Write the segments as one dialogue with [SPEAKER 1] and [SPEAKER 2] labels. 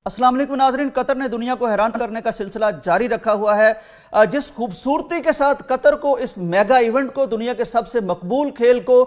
[SPEAKER 1] अस्सलाम वालेकुम नाज़रीन। कतर ने दुनिया को हैरान करने का सिलसिला जारी रखा हुआ है। जिस खूबसूरती के साथ कतर को इस मेगा इवेंट को, दुनिया के सबसे मकबूल खेल को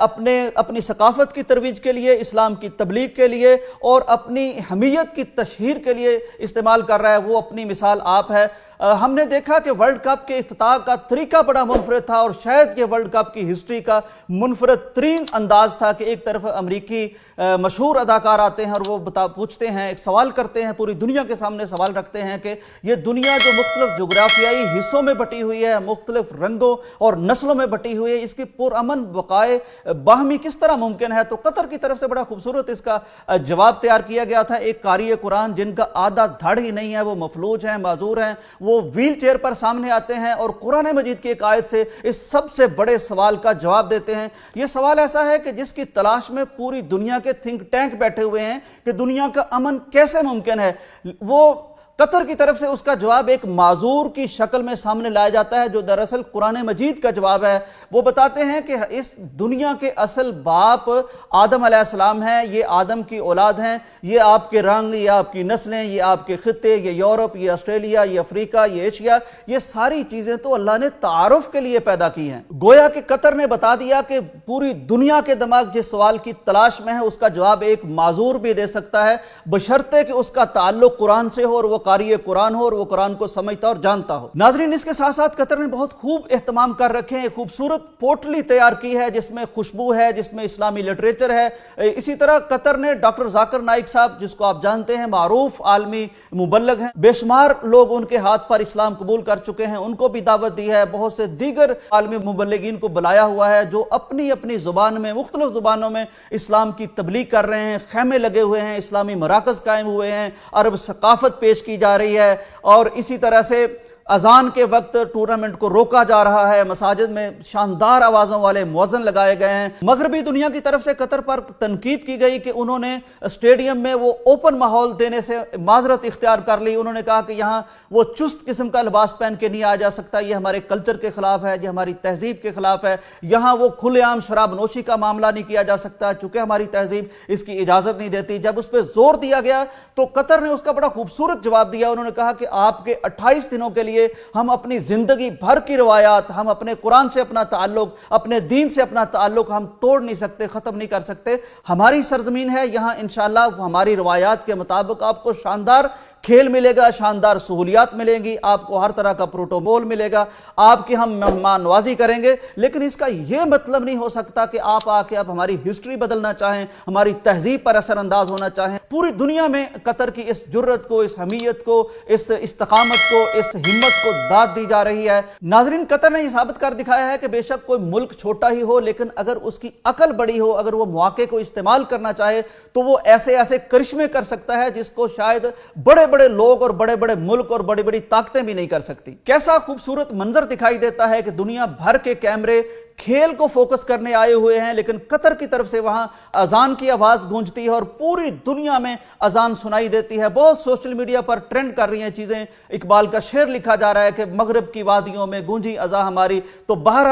[SPEAKER 1] अपनी सकाफत की तरवीज के लिए, इस्लाम की तबलीग के लिए और अपनी हमीयत की तशहीर के लिए इस्तेमाल कर रहा है, वो अपनी मिसाल आप है। हमने देखा कि वर्ल्ड कप के इफ्तिताह का तरीका बड़ा मुनफरद था और शायद ये वर्ल्ड कप की हिस्ट्री का मुनफरद तरीन अंदाज था कि एक तरफ अमरीकी मशहूर अदाकार आते हैं और वो पूछते हैं, एक सवाल करते हैं, पूरी दुनिया के सामने सवाल रखते हैं कि ये दुनिया जो मुख्तलिफ जोग्राफियाई हिस्सों में बटी हुई है, मुख्तलिफ रंगों और नस्लों में बटी हुई है, इसकी पुरअमन बकाए बाहमी किस तरह मुमकिन है। तो कतर की तरफ से बड़ा खूबसूरत इसका जवाब तैयार किया गया था। एक कारी कुरान जिनका आधा धड़ ही नहीं है, वो मफलूज हैं, माजूर हैं, वो व्हील चेयर पर सामने आते हैं और कुरान मजीद की एक आयत से इस सबसे बड़े सवाल का जवाब देते हैं। यह सवाल ऐसा है कि जिसकी तलाश में पूरी दुनिया के थिंक टैंक बैठे हुए हैं कि दुनिया का अमन कैसे मुमकिन है। वो कतर की तरफ से उसका जवाब एक माजूर की शक्ल में सामने लाया जाता है, जो दरअसल कुरान मजीद का जवाब है। वो बताते हैं कि इस दुनिया के असल बाप आदम अलैहिस्सलाम हैं, ये आदम की औलाद हैं, ये आपके रंग, ये आपकी नस्लें, ये आपके खित्ते, ये यूरोप, ये ऑस्ट्रेलिया, ये अफ्रीका, ये एशिया, ये सारी चीजें तो अल्लाह ने तारुफ के लिए पैदा की हैं। गोया कि कतर ने बता दिया कि पूरी दुनिया के दिमाग जिस सवाल की तलाश में है उसका जवाब एक माजूर भी दे सकता है, बशर्ते कि उसका ताल्लुक कुरान से हो और वो कारी कुरान हो और वो कुरान को समझता और जानता हो। नाजरीन, इसके साथ साथ कतर ने बहुत खूब एहतमाम कर रखे हैं, खूबसूरत पोटली तैयार की है जिसमें खुशबू है, जिसमें इस्लामी लिटरेचर है। इसी तरह कतर ने डॉक्टर जाकिर नाइक साहब, जिसको आप जानते हैं मारूफ आलमी मुबल्लग हैं, बेशुमार लोग उनके हाथ पर इस्लाम कबूल कर चुके हैं, उनको भी दावत दी है। बहुत से दीगर आलमी मुबल्लिगीन को बुलाया हुआ है जो अपनी अपनी जुबान में, मुख्तलिफ जुबानों में इस्लाम की तबलीग कर रहे हैं। खैमे लगे हुए हैं, इस्लामी मराकज कायम हुए हैं, अरब सकाफत पेश की जा रही है और इसी तरह से अजान के वक्त टूर्नामेंट को रोका जा रहा है। मसाजिद में शानदार आवाज़ों वाले मुअज्जिन लगाए गए हैं। मगरबी दुनिया की तरफ से कतर पर तनकीद की गई कि उन्होंने स्टेडियम में वो ओपन माहौल देने से माजरत इख्तियार कर ली। उन्होंने कहा कि यहाँ वो चुस्त किस्म का लिबास पहन के नहीं आ जा सकता, ये हमारे कल्चर के खिलाफ है, ये हमारी तहजीब के खिलाफ है। यहाँ वो खुलेआम शराब नोशी का मामला नहीं किया जा सकता चूंकि हमारी तहजीब इसकी इजाज़त नहीं देती। जब उस पर जोर दिया गया तो कतर ने उसका बड़ा खूबसूरत जवाब दिया। उन्होंने कहा कि आपके 28 दिनों के लिए हम अपनी जिंदगी भर की रवायात, हम अपने कुरान से अपना ताल्लुक, अपने दीन से अपना ताल्लुक हम तोड़ नहीं सकते, खत्म नहीं कर सकते। हमारी सरजमीन है, यहां इंशाअल्लाह हमारी रवायात के मुताबिक आपको शानदार खेल मिलेगा, शानदार सहूलियात मिलेंगी, आपको हर तरह का प्रोटोकॉल मिलेगा, आपकी हम मेहमान नवाजी करेंगे। लेकिन इसका यह मतलब नहीं हो सकता कि आप आके आप हमारी हिस्ट्री बदलना चाहें, हमारी तहजीब पर असरअंदाज होना चाहें। पूरी दुनिया में कतर की इस जुर्रत को, इस हमीयत को, इस इस्तकामत को, इस हिम्मत को दाद दी जा रही है। नाजरीन, कतर ने यह साबित कर दिखाया है कि बेशक कोई मुल्क छोटा ही हो, लेकिन अगर उसकी अकल बड़ी हो, अगर वो मौके को इस्तेमाल करना चाहे तो वो ऐसे ऐसे करिश्मे कर सकता है जिसको शायद बड़े बड़े लोग और बड़े बड़े मुल्क और बड़ी बड़ी ताकतें भी नहीं कर सकती। कैसा खूबसूरत मंजर दिखाई देता है कि दुनिया भर के कैमरे खेल को फोकस करने आए हुए हैं, लेकिन कतर की तरफ से वहां अजान की आवाज गूंजती है और पूरी दुनिया में अजान सुनाई देती है। बहुत सोशल मीडिया पर ट्रेंड कर रही हैं चीजें। इकबाल का शेर लिखा जा रहा है कि मगरिब की वादियों में गूंजी अजा हमारी। तो बाहर